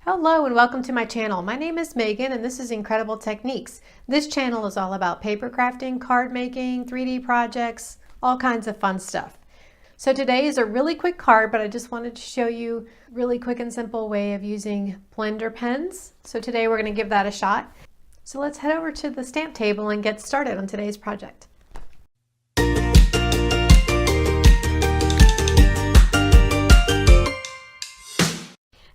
Hello and welcome to my channel. My name is Megan and this is Inkredible Techniques. This channel is all about paper crafting, card making, 3D projects, all kinds of fun stuff. So today is a really quick card, but I just wanted to show you a really quick and simple way of using blender pens. So today we're going to give that a shot. So let's head over to the stamp table and get started on today's project.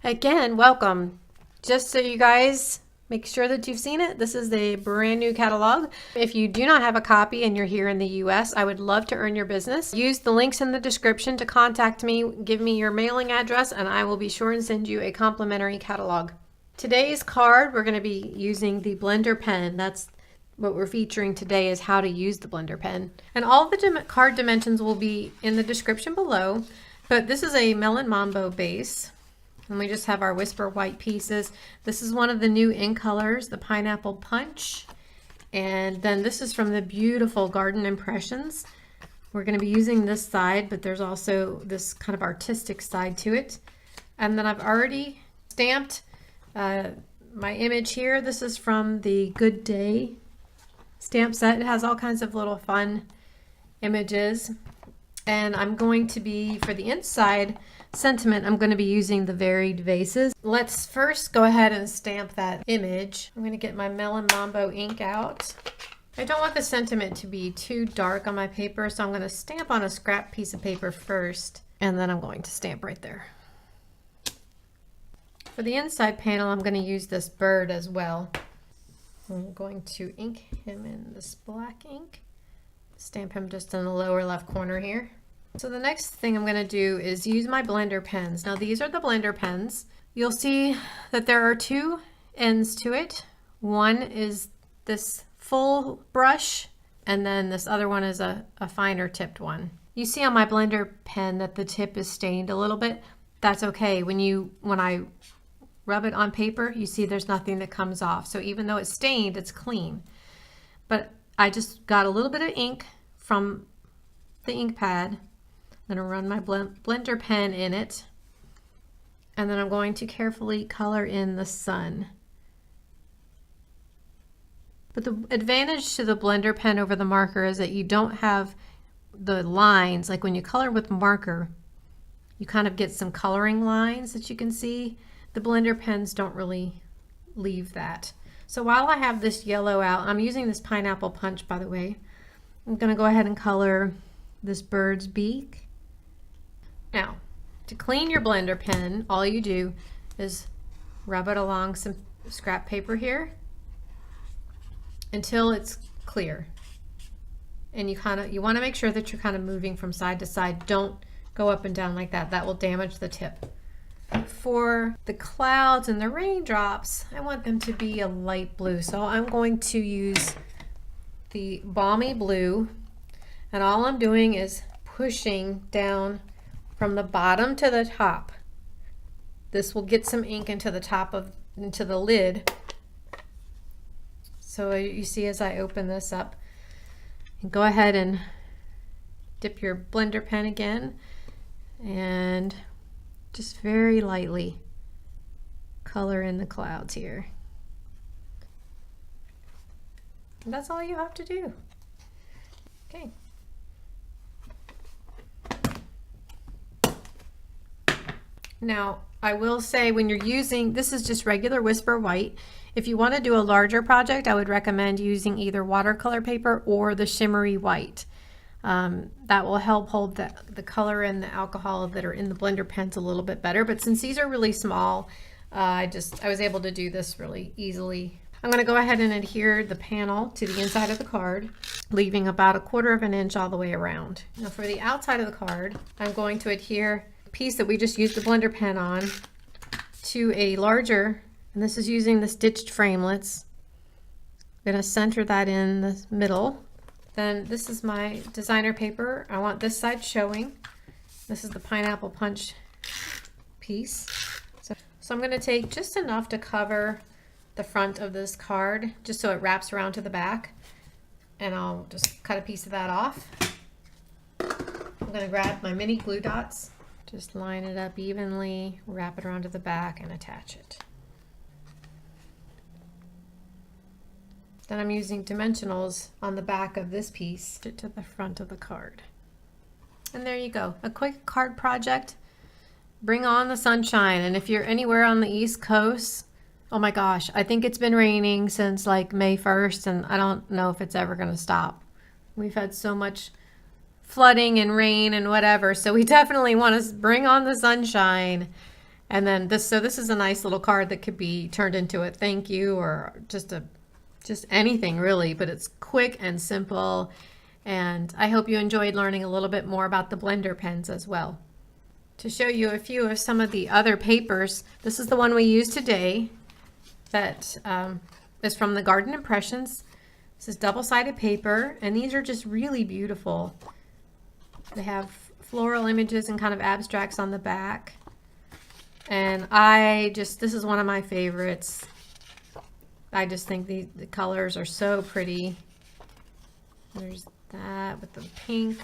Again, welcome. Just so you guys make sure that you've seen it, this is a brand new catalog. If you do not have a copy and you're here in the US, I would love to earn your business. Use the links in the description to contact me, give me your mailing address, and I will be sure and send you a complimentary catalog. Today's card, we're going to be using the blender pen. That's what we're featuring today, is how to use the blender pen. And all the card dimensions will be in the description below, but this is a Melon Mambo base. And we just have our Whisper white pieces. This is one of the new ink colors, the Pineapple Punch. And then this is from the beautiful Garden Impressions. We're going to be using this side, but there's also this kind of artistic side to it. And then I've already stamped my image here. This is from the Good Day stamp set. It has all kinds of little fun images. And I'm going to be, for the inside sentiment, I'm going to be using the varied vases. Let's first go ahead and stamp that image. I'm going to get my Melon Mambo ink out. I don't want the sentiment to be too dark on my paper, so I'm going to stamp on a scrap piece of paper first, and then I'm going to stamp right there. For the inside panel, I'm going to use this bird as well. I'm going to ink him in this black ink. Stamp him just in the lower left corner here. So the next thing I'm going to do is use my blender pens. Now these are the blender pens. You'll see that there are two ends to it. One is this full brush, and then this other one is a finer tipped one. You see on my blender pen that the tip is stained a little bit. That's okay. When I rub it on paper, you see there's nothing that comes off. So even though it's stained, it's clean. But I just got a little bit of ink from the ink pad. I'm going to run my blender pen in it, and then I'm going to carefully color in the sun. But the advantage to the blender pen over the marker is that you don't have the lines. Like when you color with marker, you kind of get some coloring lines that you can see. The blender pens don't really leave that. So while I have this yellow out, I'm using this Pineapple Punch, by the way. I'm going to go ahead and color this bird's beak. Now, to clean your blender pen, all you do is rub it along some scrap paper here until it's clear. And you want to make sure that you're kind of moving from side to side. Don't go up and down like that. That will damage the tip. For the clouds and the raindrops, I want them to be a light blue. So I'm going to use the Balmy Blue, and all I'm doing is pushing down from the bottom to the top. This will get some ink into the lid. So you see as I open this up, and go ahead and dip your blender pen again and just very lightly color in the clouds here. And that's all you have to do. Okay. Now, I will say when you're using, this is just regular Whisper white. If you want to do a larger project, I would recommend using either watercolor paper or the shimmery white. That will help hold the color and the alcohol that are in the blender pens a little bit better. But since these are really small, I was able to do this really easily. I'm going to go ahead and adhere the panel to the inside of the card, leaving about 1/4 of an inch all the way around. Now for the outside of the card, I'm going to adhere the piece that we just used the blender pen on to a larger, and this is using the stitched framelits. I'm going to center that in the middle. Then this is my designer paper. I want this side showing. This is the Pineapple Punch piece. So I'm going to take just enough to cover the front of this card, just so it wraps around to the back. And I'll just cut a piece of that off. I'm going to grab my mini glue dots, just line it up evenly, wrap it around to the back, and attach it. Then I'm using dimensionals on the back of this piece to the front of the card. And there you go, a quick card project. Bring on the sunshine. And if you're anywhere on the East Coast, oh my gosh, I think it's been raining since like May 1st, and I don't know if it's ever going to stop. We've had so much flooding and rain and whatever, so we definitely want to bring on the sunshine. And then this is a nice little card that could be turned into a thank you or just anything really, but it's quick and simple. And I hope you enjoyed learning a little bit more about the blender pens as well. To show you a few of some of the other papers, this is the one we use today that is from the Garden Impressions. This is double-sided paper, and these are just really beautiful. They have floral images and kind of abstracts on the back. And this is one of my favorites. I just think the colors are so pretty. There's that with the pink,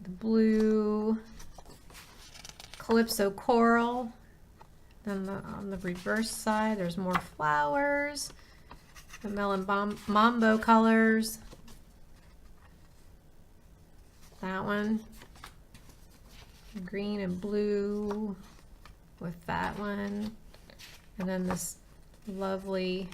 the blue, Calypso coral. Then on the reverse side, there's more flowers, the melon mambo colors. That one, green and blue with that one. And then this lovely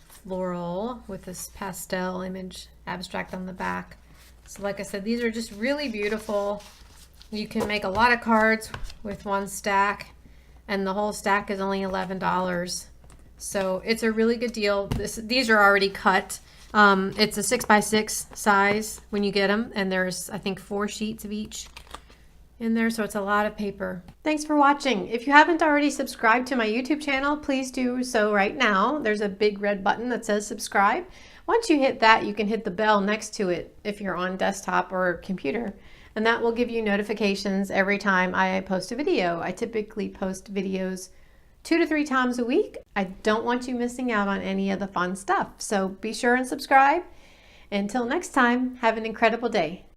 floral with this pastel image abstract on the back. So like I said, these are just really beautiful. You can make a lot of cards with one stack, and the whole stack is only $11. So it's a really good deal. These are already cut. It's a 6x6 size when you get them, and there's I think 4 sheets of each in there, so it's a lot of paper. Thanks for watching. If you haven't already subscribed to my YouTube channel, please do so right now. There's a big red button that says subscribe. Once you hit that, you can hit the bell next to it if you're on desktop or computer, and that will give you notifications every time I post a video. I typically post videos 2 to 3 times a week. I don't want you missing out on any of the fun stuff, so be sure and subscribe. Until next time, have an incredible day.